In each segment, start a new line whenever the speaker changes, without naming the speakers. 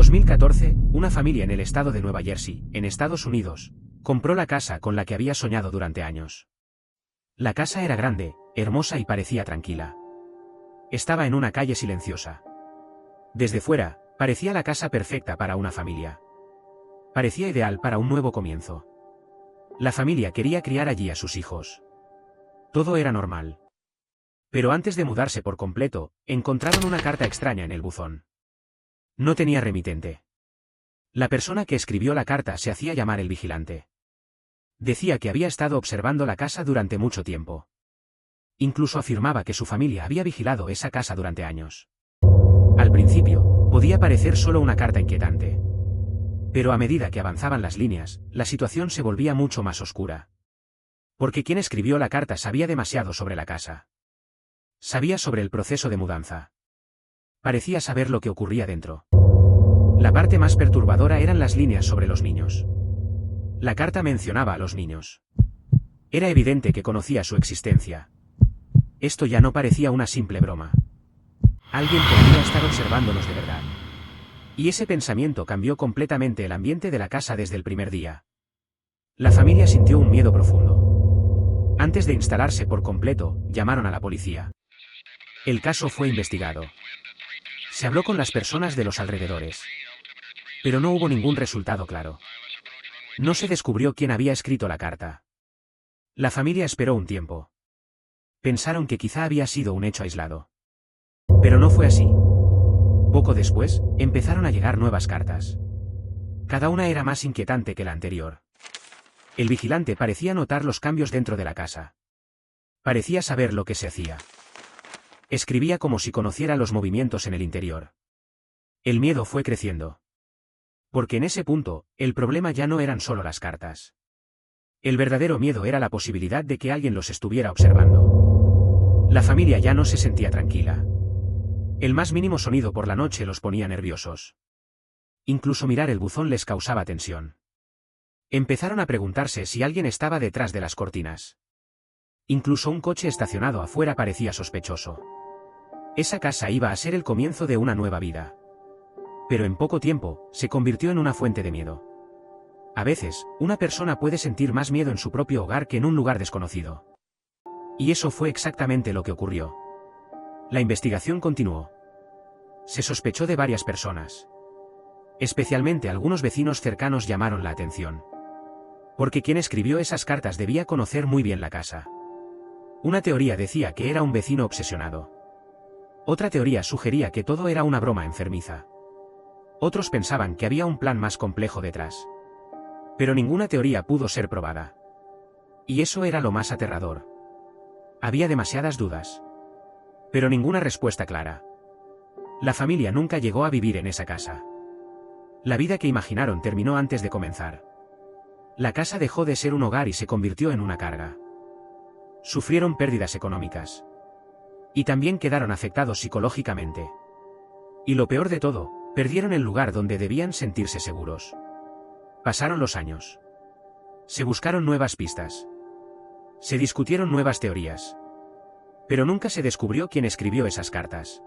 2014, una familia en el estado de Nueva Jersey, en Estados Unidos, compró la casa con la que había soñado durante años. La casa era grande, hermosa y parecía tranquila. Estaba en una calle silenciosa. Desde fuera, parecía la casa perfecta para una familia. Parecía ideal para un nuevo comienzo. La familia quería criar allí a sus hijos. Todo era normal. Pero antes de mudarse por completo, encontraron una carta extraña en el buzón. No tenía remitente. La persona que escribió la carta se hacía llamar el vigilante. Decía que había estado observando la casa durante mucho tiempo. Incluso afirmaba que su familia había vigilado esa casa durante años. Al principio, podía parecer solo una carta inquietante. Pero a medida que avanzaban las líneas, la situación se volvía mucho más oscura. Porque quien escribió la carta sabía demasiado sobre la casa. Sabía sobre el proceso de mudanza. Parecía saber lo que ocurría dentro. La parte más perturbadora eran las líneas sobre los niños. La carta mencionaba a los niños. Era evidente que conocía su existencia. Esto ya no parecía una simple broma. Alguien podría estar observándolos de verdad. Y ese pensamiento cambió completamente el ambiente de la casa desde el primer día. La familia sintió un miedo profundo. Antes de instalarse por completo, llamaron a la policía. El caso fue investigado. Se habló con las personas de los alrededores. Pero no hubo ningún resultado claro. No se descubrió quién había escrito la carta. La familia esperó un tiempo. Pensaron que quizá había sido un hecho aislado. Pero no fue así. Poco después, empezaron a llegar nuevas cartas. Cada una era más inquietante que la anterior. El vigilante parecía notar los cambios dentro de la casa. Parecía saber lo que se hacía. Escribía como si conociera los movimientos en el interior. El miedo fue creciendo. Porque en ese punto, el problema ya no eran solo las cartas. El verdadero miedo era la posibilidad de que alguien los estuviera observando. La familia ya no se sentía tranquila. El más mínimo sonido por la noche los ponía nerviosos. Incluso mirar el buzón les causaba tensión. Empezaron a preguntarse si alguien estaba detrás de las cortinas. Incluso un coche estacionado afuera parecía sospechoso. Esa casa iba a ser el comienzo de una nueva vida. Pero en poco tiempo, se convirtió en una fuente de miedo. A veces, una persona puede sentir más miedo en su propio hogar que en un lugar desconocido. Y eso fue exactamente lo que ocurrió. La investigación continuó. Se sospechó de varias personas. Especialmente algunos vecinos cercanos llamaron la atención. Porque quien escribió esas cartas debía conocer muy bien la casa. Una teoría decía que era un vecino obsesionado. Otra teoría sugería que todo era una broma enfermiza. Otros pensaban que había un plan más complejo detrás. Pero ninguna teoría pudo ser probada. Y eso era lo más aterrador. Había demasiadas dudas. Pero ninguna respuesta clara. La familia nunca llegó a vivir en esa casa. La vida que imaginaron terminó antes de comenzar. La casa dejó de ser un hogar y se convirtió en una carga. Sufrieron pérdidas económicas. Y también quedaron afectados psicológicamente. Y lo peor de todo, perdieron el lugar donde debían sentirse seguros. Pasaron los años. Se buscaron nuevas pistas. Se discutieron nuevas teorías. Pero nunca se descubrió quién escribió esas cartas.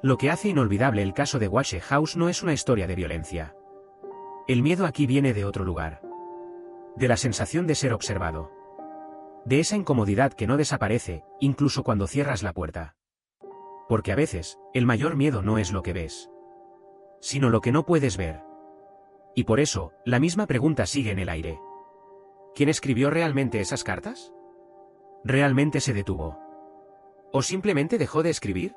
Lo que hace inolvidable el caso de Walsh House no es una historia de violencia. El miedo aquí viene de otro lugar. De la sensación de ser observado. De esa incomodidad que no desaparece, incluso cuando cierras la puerta. Porque a veces, el mayor miedo no es lo que ves, sino lo que no puedes ver. Y por eso, la misma pregunta sigue en el aire. ¿Quién escribió realmente esas cartas? ¿Realmente se detuvo? ¿O simplemente dejó de escribir?